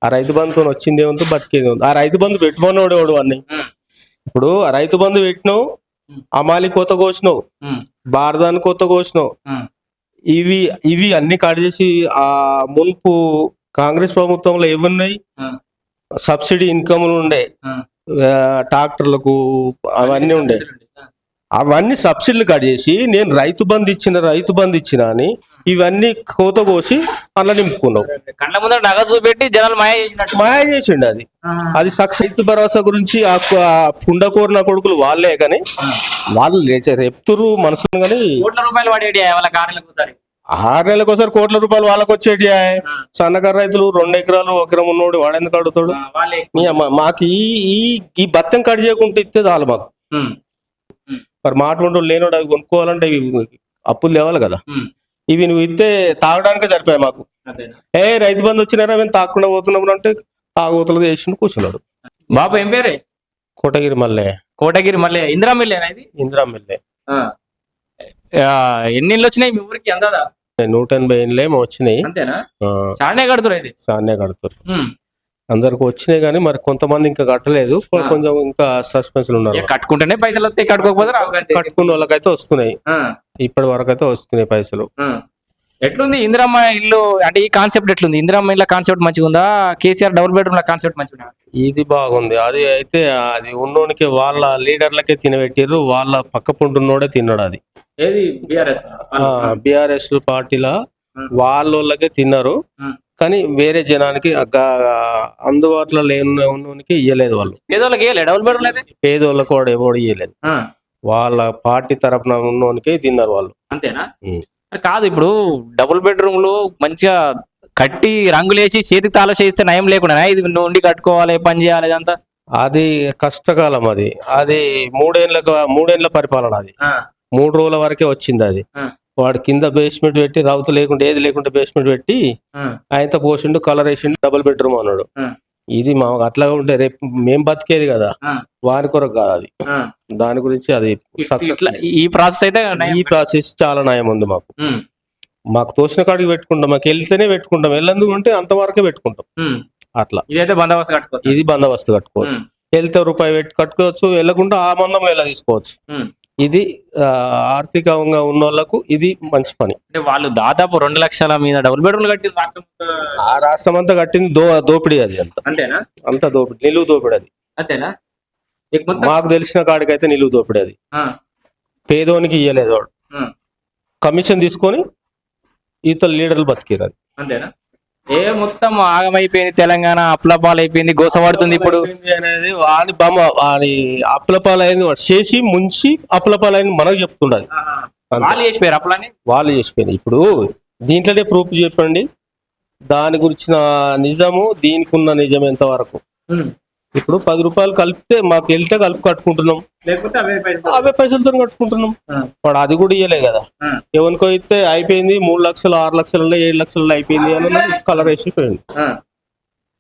ఆ రైతు బంధుతో వచ్చింది ఏముందో బతికేది ఉంది. ఆ రైతు బంధు పెట్టుకున్నాడు వాడు అన్ని. ఇప్పుడు ఆ రైతు బంధు పెట్టినావు, అమాలి కొత్త కోసినావు, బారదాని కొత్త కోసినావు, ఇవి ఇవి అన్ని కట్ చేసి ఆ మున్పు కాంగ్రెస్ ప్రభుత్వంలో ఏమున్నాయి, సబ్సిడీ ఇన్కమ్లు ఉండే, ట్రాక్టర్లకు అవన్నీ ఉండే, అవన్నీ సబ్సిడీలు కట్ చేసి నేను రైతు బంధు ఇచ్చిన అని ఇవన్నీ కోత కోసి అలా నింపుకున్నావు. కళ్ళ ముందర నగదు చూపెట్టి జనాలు మాయ చేసిండు. అది రైతు భరోసా గురించి ఆ పుండకోరిన కొడుకులు వాళ్ళే కానీ వాళ్ళు చెప్తురు మనసులు కానీ ₹1,00,000 పడేటి వాళ్ళ 6 నెలలకు ఒకసారి కోట్ల రూపాయలు వాళ్ళకి వచ్చేటి. సన్నకారు రైతులు 2 ఎకరాలు 1 ఎకరం ఉన్నోడు వాడెందుకు అడుగుతాడు? మాకు ఈ బత్తం కట్ చేయకుండా ఇస్తే చాలు మాకు. మరి మాట లేనోడు అవి కొనుక్కోవాలంటే అప్పులు లేవాలి కదా. ఇవి నువ్వు ఇస్తే తాగడానికే సరిపోయాయి మాకు. రైతు బంధు వచ్చినారా మేము తాగకుండా పోతున్నాము అంటే తాగుతలు చేసి కూర్చున్నాడు. బాబు ఏం పేరే? కోటగిరి మల్లె. ఇందిరా మిల్లే. ఎన్ని ఇళ్ళు వచ్చినాయి మీ ఊరికి? అందాదా 180 ఇండ్లు ఏమో వచ్చినాయి. అంతేనా? చానే కడుతురు. అందరికి వచ్చినాయి కానీ మరి కొంతమంది ఇంకా కట్టలేదు. కొంచెం ఇంకా సస్పెన్స్ ఉన్నారు. కట్టుకుంటేనే పైసలు వస్తాయి, కట్టుకోకపోతే కట్టుకున్న వాళ్ళకైతే వస్తున్నాయి. ఇప్పటి వరకు అయితే వస్తున్నాయి పైసలు. ఎట్లుంది ఇందిరమ్మ ఇల్లు అంటే ఈ కాన్సెప్ట్ ఎట్లుంది? ఇందిరమ్మ ఇళ్ళ కాన్సెప్ట్ మంచిగా ఉందా? కేసీఆర్ డబుల్ బెడ్రూమ్ కాన్సెప్ట్ మంచిగా? ఇది బాగుంది. అది అయితే అది ఉన్నోనికి వాళ్ళ లీడర్లకే తినబెట్టిర్రు, వాళ్ళ పక్క పుంటున్నోడే తిన్నాడు. అది బిఆర్ఎస్ పార్టీలా వాళ్ళకే తిన్నారు కానీ వేరే జనానికి అందుబాటులో ఉన్నోనికి ఇయ్యలేదు. వాళ్ళు పేదోళ్ళకి వాడు ఎవడు ఇయ్యలేదు. వాళ్ళ పార్టీ తరఫున ఉన్నోనికే తిన్నారు వాళ్ళు. అంతేనా? కాదు, ఇప్పుడు డబుల్ బెడ్రూమ్లు మంచిగా కట్టి రంగులేసి చేతికి తాళ చేస్తే నయం లేకుండా ఇది నుండి కట్టుకోవాలి, పని చేయాలి, అదంతా అది కష్టకాలం. అది 3 ఏళ్ల పరిపాలన. అది 3 రోజుల వరకే వచ్చింది. అది వాడు కింద బేస్మెంట్ పెట్టి రౌతు లేకుండా ఏది లేకుండా బేస్మెంట్ పెట్టి ఆయనతో పోసిండు, కలర్ వేసిండు, డబుల్ బెడ్రూమ్ అన్నాడు. ఇది మాకు అట్లా ఉంటే రేపు మేం బతికేది కదా, వారి కొరకు కాదు. అది దాని గురించి అది ఈ ప్రాసెస్ చాలా న్యాయం ఉంది. మాకు తోచిన కాడికి పెట్టుకుంటాం, మాకు వెళ్తేనే పెట్టుకుంటాం, వెళ్ళందుకు ఉంటే అంతవరకే పెట్టుకుంటాం. అట్లా ఇది బందోబస్తు కట్టుకోవచ్చు. వెళ్తే రూపాయి పెట్టి కట్టుకోవచ్చు, వెళ్ళకుండా ఆ మందంలో ఎలా తీసుకోవచ్చు. ఇది ఆర్థికంగా ఉన్న వాళ్ళకు ఇది మంచి పని. వాళ్ళు దాదాపు 2 లక్షల మీద డబుల్ బెడ్రూమ్ కట్టి రాష్ట్రం అంతా కట్టింది దోపిడీ. అది అంత దోపిడీ, నిలువు దోపిడీ. అది అంతేనా? మాకు తెలిసిన కాడికైతే నిలువు దోపిడీ. అది పేదోనికి ఇయ్యలేదు. వాడు కమిషన్ తీసుకొని ఈతల లీడర్లు బతికిరు. అది అంతేనా? మొత్తం ఆగమైపోయింది తెలంగాణ, అప్లపాలైపోయింది, గోసపడుతుంది. ఇప్పుడు అనేది వాని బొమ్మ, వాని అప్లపాలైంది వాడు చేసి ముంచి అప్లపాలైంది మనకు చెప్తుండదు. వాళ్ళు చేసిపోయారు. ఇప్పుడు దీంట్లోనే ప్రూఫ్ చెప్పండి దాని గురించిన నిజము, దీనికి ఉన్న నిజం ఎంత వరకు. ఇప్పుడు 10 రూపాయలు కలిపితే మాకు వెళ్తే కలిపి కట్టుకుంటున్నాం, అవే పైసలతో కట్టుకుంటున్నాం. వాడు అది కూడా ఇయ్యలే కదా. ఎవరికో ఇస్తే అయిపోయింది 3 లక్షలు 6 లక్షలలో 7 లక్షలలో అయిపోయింది అని కలర్ వేసిపోయింది.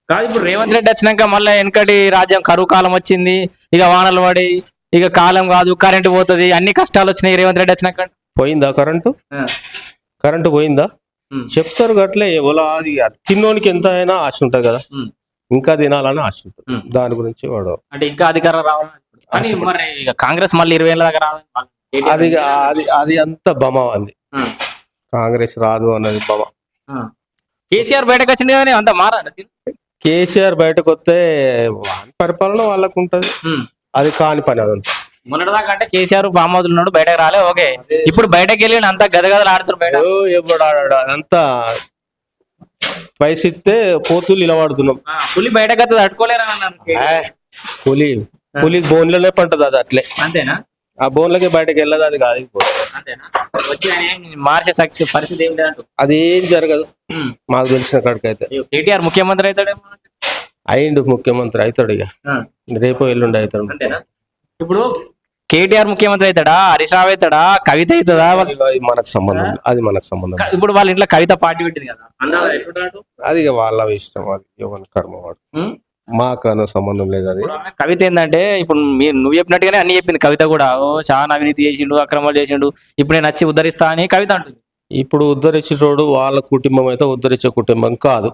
కాదు, ఇప్పుడు రేవంత్ రెడ్డి వచ్చినాక మళ్ళీ వెనకటి రాజ్యం కరువు కాలం వచ్చింది, ఇక వానలు పడి ఇక కాలం కాదు, కరెంటు పోతుంది, అన్ని కష్టాలు వచ్చినాయి. రేవంత్ రెడ్డి వచ్చినాక పోయిందా కరెంటు పోయిందా? చెప్తారు గట్లే. ఎవరో అది తిన్నోనికి ఎంత అయినా ఆశ ఉంటుంది కదా, ఇంకా తినాలని ఆశ ఉంటుంది. దాని గురించి వాడు అంటే ఇంకా అధికారం రావాలి. కాంగ్రెస్ మళ్ళీ 20 ఏళ్ళ దాకా రావాలి. అది అంత బమ. అంది కాంగ్రెస్ రాదు అన్నది బమ. కేసీఆర్ బయటకు వచ్చింది కానీ అంత మారాలి. కేసీఆర్ బయటకు వస్తే పరిపాలన వాళ్ళకు ఉంటది. అది కాని పని. అదంతా మొన్నటిదాకా అంటే కేసీఆర్ ఫామ్ హౌస్ ఉన్నాడు, బయటకు రాలే. ఓకే, ఇప్పుడు బయటకు వెళ్ళి అంతా గదగదలు ఆడుతున్నారు. ఎవడు ఆడాడు? అదంతా పైస ఇస్తే పోతులు నిలబడుతున్నాం. పులి బయటకు వస్తుంది, అట్టుకోలేరా? పులి బోన్లోనే పంటది. అది అట్లే. అంతేనా? ఆ బోన్లకి బయటకు వెళ్ళదు. అది కాదు. మార్చే పరిస్థితి ఏం లేదు. అదేం జరగదు మాకు తెలిసిన కాడికైతే. కేటీఆర్ ముఖ్యమంత్రి అవుతాడేమో. అయిండు, ముఖ్యమంత్రి అవుతాడు. ఇక రేపు ఎల్లుండి అవుతాడు. అంతేనా? ఇప్పుడు కేటీఆర్ ముఖ్యమంత్రి అవుతాడా, హరీష్ రావు అవుతాడా, కవిత అవుతుందా? మనకు సంబంధం. అది మనకు సంబంధం. ఇప్పుడు వాళ్ళ ఇంట్లో కవిత పార్టీ పెట్టింది కదా, అది వాళ్ళ ఇష్టం. అది ఎవరి కర్మ వాడు. మాకు సంబంధం లేదు. అది కవిత ఏంటంటే ఇప్పుడు నువ్వు చెప్పినట్టుగానే అన్ని చెప్పింది. కవిత కూడా చాలా అవినీతి చేసిండు, అక్రమాలు చేసిండు, ఇప్పుడు నేను వచ్చి ఉద్ధరిస్తా అని కవిత అంటుంది. ఇప్పుడు ఉద్ధరించేటోడు వాళ్ళ కుటుంబం అయితే ఉద్ధరించే కుటుంబం కాదు.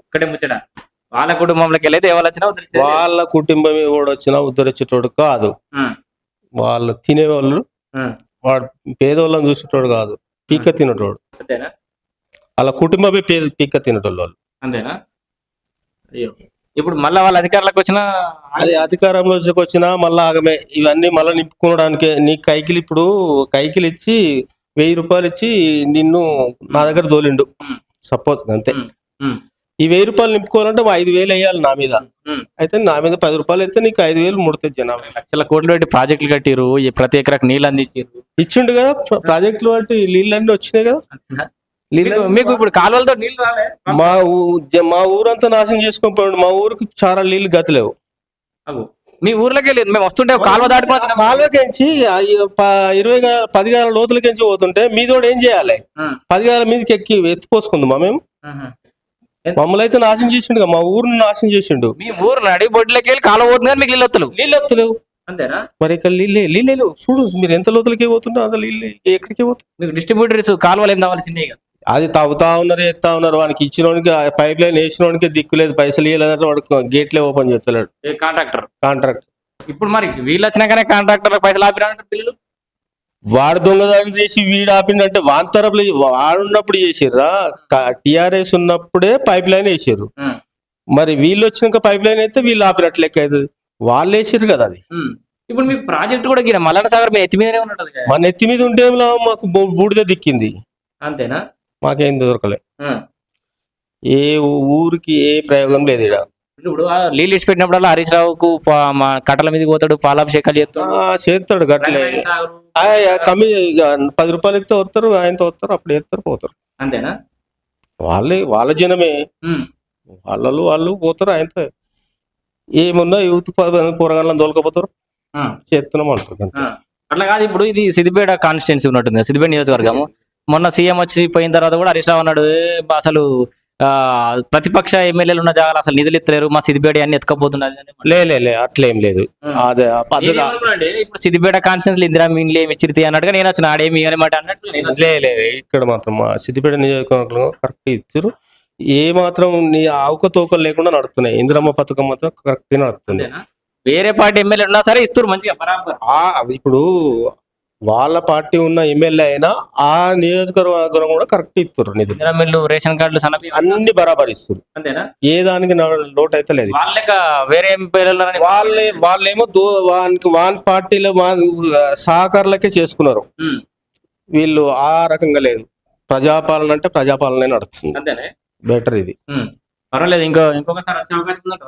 ఒకటే ముచ్చట వాళ్ళ కుటుంబంలోకి వెళ్ళైతే ఎవరు వచ్చినా ఉద్ధరించేది. వాళ్ళ కుటుంబం ఎవడు వచ్చినా ఉద్ధరించేటోడు కాదు. ఉమ్, వాళ్ళు తినేవాళ్ళు ఉమ్, వాడు పేదోళ్ళని చూసేటోడు కాదు, పీక్క తినేటోడు. అంతేనా వాళ్ళ కుటుంబమే పీక్క తినేటోళ్ళు వాళ్ళు. అంతేనా అయ్యో ఇప్పుడు మళ్ళా వాళ్ళ అధికారులకు వచ్చిన అది అధికారంలోకి వచ్చినా మళ్ళా ఆగమే. ఇవన్నీ మళ్ళీ నింపుకోవడానికే. నీ కైకిలు ఇప్పుడు కైకిలు ఇచ్చి 1000 రూపాయలు ఇచ్చి నిన్ను నా దగ్గర తోలిండు సపోజ్ అంతే. ఈ 1000 రూపాయలు నింపుకోవాలంటే 5000 వేయాలి నా మీద. అయితే నా మీద 10 రూపాయలు అయితే నీకు 5000 ముడితే జనాభా. లక్షల కోట్లు పెట్టి ప్రాజెక్టులు కట్టిరు, ఈ ప్రతి ఎకరాకు నీళ్ళు అందించారు. ఇచ్చిండు కదా ప్రాజెక్టులు బట్టి నీళ్ళన్నీ వచ్చినాయి కదా. మీకు ఇప్పుడు కాలువలతో నీళ్ళు రాలే? మా ఊరంతా నాశనం చేసుకొని పోయాడు. మా ఊరికి చాలా నీళ్ళు గతి లేవు. మీ ఊర్లోకి వెళ్ళేది మేము వస్తుంటే కాలువ దాటుకుని కాలువకించి 10 గాల లోతులకించి పోతుంటే మీదోడు ఏం చేయాలి? 10 గాల మీదకి ఎక్కి ఎత్తిపోసుకుందామా మేము? మమ్మల్ని అయితే నాశనం చేసిండు, మా ఊరిని నాశనం చేసిండు. మీ ఊరు నడి బొడ్లోకి వెళ్ళి కాలువ పోతుంది కానీ మీకు నీళ్ళు వస్తలేవు. అంతేనా? మరి ఇక్కడ నీళ్ళే లేవు. చూడు మీరు ఎంత లోతులకి పోతుంటే అంత నీళ్ళు ఎక్కడికి పోతుంది. మీకు డిస్ట్రిబ్యూటర్స్ కాలువలు ఏం కావాలి చిన్నగా? అది తవ్వుతా ఉన్నారు, ఎత్తా ఉన్నారు. వానికి ఇచ్చినోనికి పైప్ లైన్ వేసినోనికి దిక్కు లేదు, పైసలు ఇవ్వలేదంటే వాడు గేట్లే ఓపెన్ చేస్తలేడు కాంట్రాక్టర్. ఇప్పుడు మరి వీళ్ళు వచ్చినాకనే కాంట్రాక్టర్ పైసలు ఆపిరంటారు పిల్లలు. వాడు దొంగదానం చేసి వీడు ఆపిండంటే వాని తరపులు వాడున్నప్పుడు చేసిర్రా? టిఆర్ఎస్ ఉన్నప్పుడే పైప్ లైన్ వేసారు. మరి వీళ్ళు వచ్చినాక పైప్ లైన్ అయితే వీళ్ళు ఆపినట్లు లెక్క అవుతుంది. వాళ్ళు వేసారు కదా అది. ఇప్పుడు మీ ప్రాజెక్ట్ కూడా గిర మల్లన్న సాగర్ మీ ఎత్తి మీదనే ఉన్నది. మన ఎత్తి మీద ఉంటే మాకు బూడిద దిక్కింది. అంతేనా? మాకేం దొరకలే. ఏ ఊరికి ఏ ప్రయోగం లేదు ఇక్కడ. ఇప్పుడు నీళ్ళు ఇచ్చి పెట్టినప్పుడు హరీష్ రావుకు కట్టల మీదకి పోతాడు, పాలాభిషేకాలు చేస్తాడు గట్లే. కమ్మి 10 రూపాయలు ఇస్తే వస్తారు, ఆయనతో వస్తారు, అప్పుడు వేస్తారు పోతారు. అంతేనా? వాళ్ళ జనమే, వాళ్ళు పోతారు. ఆయనతో ఏమున్నా యూత్ పోరగాళ్ళని దొరకపోతారు, చేస్తున్నాం అంటారు. అట్లా కాదు. ఇప్పుడు ఇది సిద్దిపేట కాన్స్టిట్యున్సీ ఉన్నట్టుంది, సిద్దిపేట నియోజకవర్గము. మొన్న సీఎం వచ్చి పోయిన తర్వాత కూడా హరీష్ రావు అన్నాడు, అసలు ప్రతిపక్ష ఎమ్మెల్యేలు ఉన్న జాగాలు అసలు నిధులు ఇస్తలేరు, మా సిద్దిపేట అన్ని ఎత్తుకపోతున్నది. లే అట్లేం లేదు. ఇప్పుడు సిద్దిపేట కాన్స్టిట్యున్సీ ఇందిరా మీన్లు ఏమి ఇచ్చిరితే అన్నట్టుగా నేను వచ్చిన ఆడేమి అనమాట అన్నట్టు. ఇక్కడ మాత్రం మా సిద్దిపేట నియోజకవర్గంలో కరెక్ట్ ఇచ్చారు. ఏ మాత్రం నీ ఆవుకతోకలు లేకుండా నడుస్తున్నాయి. ఇందిరమ్మ పథకం మాత్రం కరెక్ట్ నడుస్తుంది. వేరే పార్టీ ఎమ్మెల్యే ఉన్నా సరే ఇస్తారు మంచిగా బరాబర్. ఇప్పుడు వాళ్ళ పార్టీ ఉన్న ఎమ్మెల్యే అయినా ఆ నియోజకవర్గం కూడా కరెక్ట్ ఇస్తారు. నిధులు, రేషన్ కార్డులు, అన్ని బరాబర్ ఇస్తారు. అంతేనా? ఏ దానికి లోటు అయితే లేదు. వేరే వాళ్ళేమో వాన్ పార్టీలో సహకారులకే చేసుకున్నారు. వీళ్ళు ఆ రకంగా లేదు. ప్రజాపాలన అంటే ప్రజాపాలనే నడుస్తుంది. బెటర్ ఇది. పర్వాలేదు. ఇంకొకసారి వచ్చే అవకాశం ఉందంట.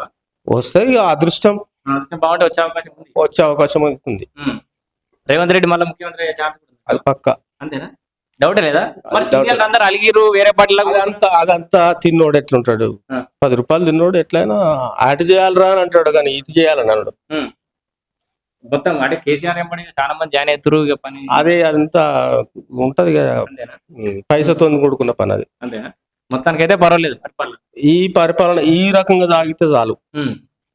వస్తే అదృష్టం బాగుంటే వచ్చే అవకాశం అవుతుంది. రేవంత్ రెడ్డి మళ్ళీ ముఖ్యమంత్రి ఛాన్స్ అది పక్కా. అంతేనా? డౌట్ లేదా? అందరు అలిగిరు వేరే పార్టీలో. అదంతా తిన్నోడు ఎట్లుంటాడు? 10 రూపాయలు తిన్నోడు ఎట్లయినా అటు చేయాలరా అని అంటాడు, కానీ ఇటు చేయాలని అన్నాడు. మొత్తం అంటే కేసీఆర్ చాలా మంది జాయిన్ అవుతారు పని. అదంతా ఉంటది కదా, పైసతో కూడుకున్న పని అది. అంతేనా? మొత్తానికి అయితే పర్వాలేదు. ఈ పరిపాలన ఈ రకంగా సాగితే చాలు.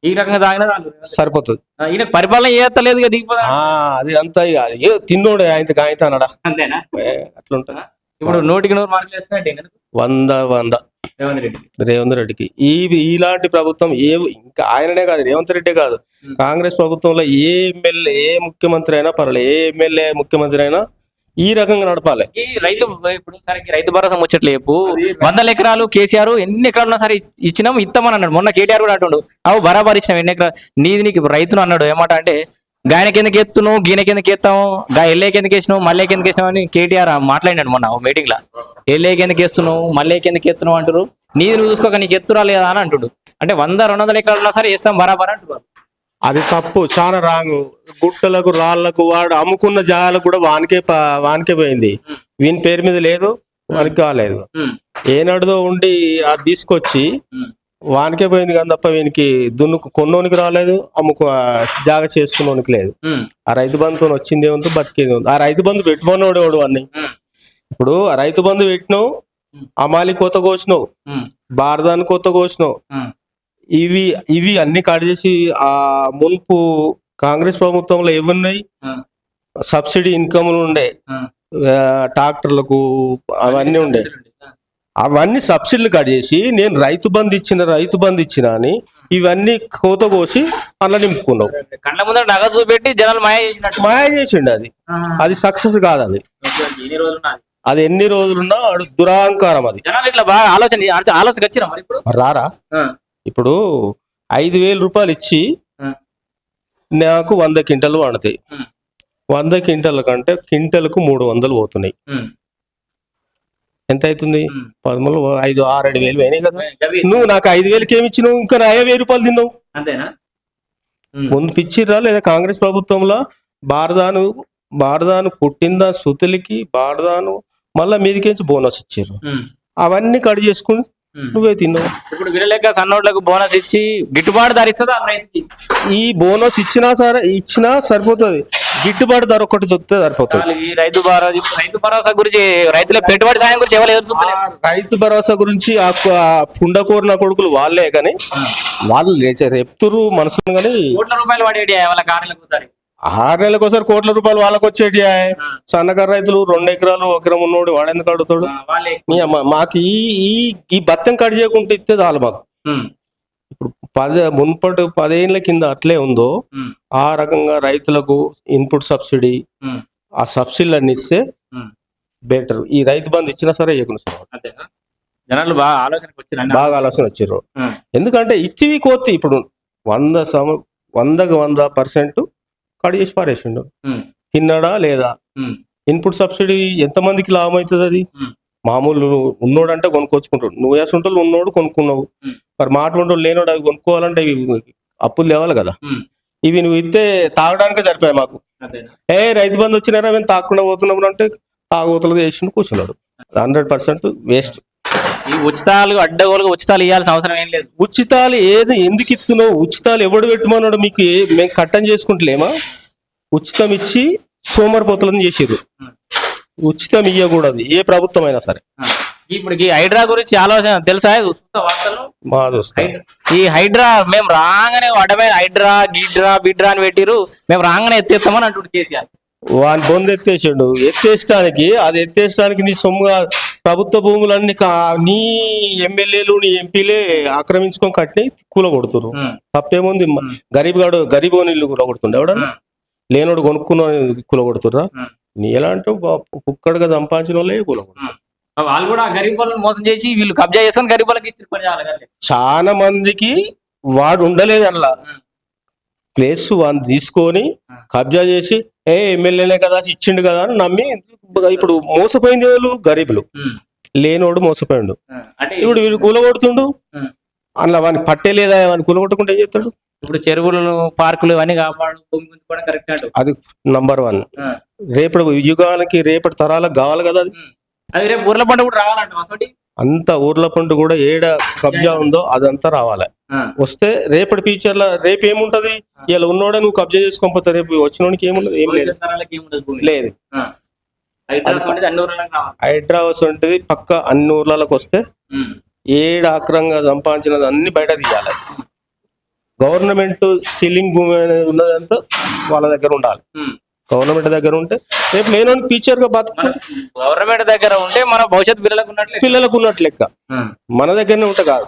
ఈ రకంగా సాగినా చాలు, సరిపోతుంది. ఈయన పరిపాలన చేస్తలేదు కదా, దిగిపోతా. అది అంతా ఇక తిన్నోడు ఆయన అనడా. అంతేనా? అట్లుంటది. ఇప్పుడు 100కి 100 మార్కులు వేస్తున్నాడు 100 రేవంత్ రెడ్డికి. ఇలాంటి ప్రభుత్వం ఇంకా ఆయననే కాదు, రేవంత్ రెడ్డే కాదు, కాంగ్రెస్ ప్రభుత్వంలో ఏ ఎమ్మెల్యే ఏ ముఖ్యమంత్రి అయినా పర్వాలేదు, ఏ ఎమ్మెల్యే ముఖ్యమంత్రి అయినా ఈ రకంగా నడపాలి. ఈ రైతు భరోసా ముచ్చట్లు చెప్పు. 100 ఎకరాలు కేసీఆర్ ఎన్ని ఎకరాలు ఉన్నా సరే ఇచ్చినాం ఇస్తామని అన్నాడు. మొన్న కేటీఆర్ కూడా అంటుండు, అవు బరాబర్ ఇచ్చినాం ఎన్ని ఎకరాలు నీకు రైతును అన్నాడు. ఏమాట అంటే గాయనకి ఎందుకు ఎత్తున్నావు, గీనకి ఎందుకు ఎత్తాము, ఎల్లేకి ఎందుకు వేసినావు, మళ్ళీకి ఎందుకు వేసినావు అని కేటీఆర్ మాట్లాడినాడు మొన్న మీటింగ్ లో. ఎల్లేకి ఎందుకు వేస్తున్నావు, మళ్ళీకి ఎందుకు ఎత్తున్నావు అంటారు. నీది నువ్వు చూసుకోక నీకు ఎత్తురా లేదా అని అంటుడు. అంటే 100-200 ఎకరాలు ఉన్నా సరే వేస్తాం బరాబర్ అంటున్నారు. అది తప్పు, చాలా రాంగ్. గుట్టలకు రాళ్లకు వాడు అమ్ముకున్న జాగాలకు కూడా వానికే పోయింది. వీని పేరు మీద లేదు, వానికి కాలేదు. ఏనాడుదో ఉండి అది తీసుకొచ్చి వానికే పోయింది కానీ తప్ప వీనికి కొన్నోనికి రాలేదు, జాగా చేసుకున్నోనికి లేదు. ఆ రైతు బంధుతో వచ్చింది ఏముందో బతికేది ఉంది. ఆ రైతు బంధు పెట్టుకున్నోడు అన్ని. ఇప్పుడు ఆ రైతు బంధు పెట్టినావు, అమాలి కొత్త కోసినావు, బారదాన్ని కొత్త కోసినావు. ఇవి అన్ని కట్ చేసి ఆ మున్పు కాంగ్రెస్ ప్రభుత్వంలో ఏమున్నాయి? సబ్సిడీ ఇన్కమ్లు ఉండే, ట్రాక్టర్లకు అవన్నీ ఉండే. అవన్నీ సబ్సిడీలు కట్ చేసి నేను రైతు బంధు ఇచ్చిన అని ఇవన్నీ కోత కోసి అలా నింపుకున్నావు. కళ్ళ ముందర నగదు చూపెట్టి జనాలు మాయ చేసినట్టు. మాయ చేసిండు. అది సక్సెస్ కాదు. అది ఎన్ని రోజులున్నా దురహంకారం. అది జనాలు ఇట్లా బాగా ఆలోచన వచ్చినా మరి ఇప్పుడు రారా. ఇప్పుడు 5,000 రూపాయలు ఇచ్చి నాకు 100 క్వింటలు వండుతాయి. 100 క్వింటల కంటే క్వింటల్కు 300 పోతున్నాయి. ఎంత అవుతుంది? 13, 5, 6, 7,000 అయినాయి కదా. నువ్వు నాకు 5,000కి ఏమి ఇచ్చినావు? ఇంకా 5,000 రూపాయలు తిన్నావు. అంతేనా? ముందు పిచ్చిర్రా లేదా కాంగ్రెస్ ప్రభుత్వంలో బారదాను పుట్టిందా సుతులకి బారదాను మళ్ళా మీదికేంచి బోనస్ ఇచ్చారు. అవన్నీ కట్ చేసుకుని నువ్వే తిన్నావు. ఇప్పుడు వీళ్ళక సన్నోట్లకు బోనస్ ఇచ్చి గిట్టుబాటు ధర ఇస్తుందా రైతుకి? ఈ బోనస్ ఇచ్చినా సరిపోతుంది. గిట్టుబాటు ధర ఒకటి చూస్తే సరిపోతుంది. ఈ రైతు భరోసా గురించి రైతుల పెట్టుబడి సాయం గురించి ఎవరు రైతు భరోసా గురించి ఆ పుండకోరిన కొడుకులు వాళ్ళే కానీ వాళ్ళు చెప్తురు మనసును కానీ కోట్ల రూపాయలు పడేటి వాళ్ళ కార్యాలకు 6 నెలలకు ఒకసారి కోట్ల రూపాయలు వాళ్ళకి వచ్చేటి. సన్నకారు రైతులు 2 ఎకరాలు 1 ఎకరం ఉన్నోడు వాడెందుకు అడుగుతాడు? మాకు ఈ బత్తం కట్ చేయకుండా ఇస్తే చాలు మాకు. ఇప్పుడు మున్పటి 10 ఏళ్ల కింద అట్లే ఉందో ఆ రకంగా రైతులకు ఇన్పుట్ సబ్సిడీ ఆ సబ్సిడీలన్నీ ఇస్తే బెటర్. ఈ రైతు బంధు ఇచ్చినా సరే ఇవ్వకుండా సరే జనాలు బాగా ఆలోచన వచ్చారు. ఎందుకంటే ఇచ్చివి కోతి ఇప్పుడు 100% కట్ చేసి పారేసిండు. తిన్నాడా లేదా? ఇన్పుట్ సబ్సిడీ ఎంత మందికి లాభం అవుతుంది? అది మామూలు ఉన్నోడంటే కొనుక్కొచ్చుకుంటాడు. నువ్వు వేసుంటోళ్ళు ఉన్నోడు కొనుక్కున్నావు. మరి మాట్లాడు లేనోడు అవి కొనుక్కోవాలంటే ఇవి అప్పులు లేవాలి కదా. ఇవి నువ్వు ఇస్తే తాగడానికే సరిపోయాయి మాకు. రైతు బంధు వచ్చినారా మేము తాగకుండా పోతున్నాము అంటే తాగుతలు వేసి కూర్చున్నాడు. 100% వేస్ట్. ఈ ఉచితాలు అడ్డగోలుగా ఉచితాలు ఇవ్వాల్సిన అవసరం ఏం లేదు. ఉచితాలు ఎందుకు ఇస్తున్నావు? ఉచితాలు ఎవడు పెట్టుమన్నాడు? మీకు మేము కట్టం చేసుకుంటలేమా? ఉచితం ఇచ్చి సోమరిపోతులను చేసిర్రు. ఉచితం ఇవ్వకూడదు ఏ ప్రభుత్వం అయినా సరే. ఇప్పుడు ఈ హైడ్రా గురించి ఆలోచన తెలుసా? ఈ హైడ్రా మేము రాగానే అడమైన హైడ్రా బిడ్రా అని పెట్టిరు. మేము రాగానే ఎత్తేస్తామని అంటుండు కేసీఆర్. వాని బొందు ఎత్తేయడానికి నీ సొమ్ముగా ప్రభుత్వ భూములన్నీ నీ ఎమ్మెల్యేలు నీ ఎంపీలే ఆక్రమించుకొని కట్టి కూలగొడుతురు. తప్పేముంది? గరీబోని ఇల్లు కూలగొడుతుండే ఎవడన్నా? లేనోడు కొనుక్కున్న కూలగొడుతుర్రా? నీ ఎలా అంటే కుక్కడుగా సంపాదించిన వాళ్ళే కూలగొడుతున్నారు. వాళ్ళు కూడా గరీబ్ వాళ్ళని మోసం చేసి వీళ్ళు కబ్జా చేసుకొని గరీబ్ వాళ్ళకి ఇచ్చి చాలా మందికి వాడు ఉండలేదు అలా ప్లేస్ వాడిని తీసుకొని కబ్జా చేసి ఎమ్మెల్యేనే కదా ఇచ్చిండు కదా అని నమ్మి ఇప్పుడు మోసపోయింది వాళ్ళు గరీబులు. లేనోడు మోసపోయిండు. ఇప్పుడు వీళ్ళు కూలగొడుతుండు. అందులో వానికి పట్టేలేదా? వాడిని కూలగొట్టకుండా ఏం చేస్తాడు? ఇప్పుడు చెరువులు పార్కులు అన్ని కాపాడు. అది నంబర్ 1. రేపటి యుగానికి రేపటి తరాలకు కావాలి కదా. అది రేపు ఊర్ల పంట కూడా రావాలంట. అంత ఊర్ల పంట కూడా ఏడ కబ్జా ఉందో అదంతా రావాలి. వస్తే రేపటి ఫ్యూచర్ లో రేపు ఏముంటది? ఇలా ఉన్నోడే నువ్వు కబ్జా చేసుకోకపోతే రేపు వచ్చినోడికి ఏముండదు. ఏం లేదు. హైడ్రాబాద్ వంటిది పక్క అన్ని ఊర్లకు వస్తే ఏడు ఆక్రంగా సంపాదించినది అన్ని బయట తీయాలి. గవర్నమెంట్ సీలింగ్ భూమి అనేది ఉన్నదంతా వాళ్ళ దగ్గర ఉండాలి. గవర్నమెంట్ దగ్గర ఉంటే రేపు లేనోని ఫ్యూచర్ గా బతుకుతుంది. గవర్నమెంట్ దగ్గర ఉంటే మన భవిష్యత్ పిల్లలకు ఉన్నట్లు లెక్క. మన దగ్గరనే ఉంటే కాదు.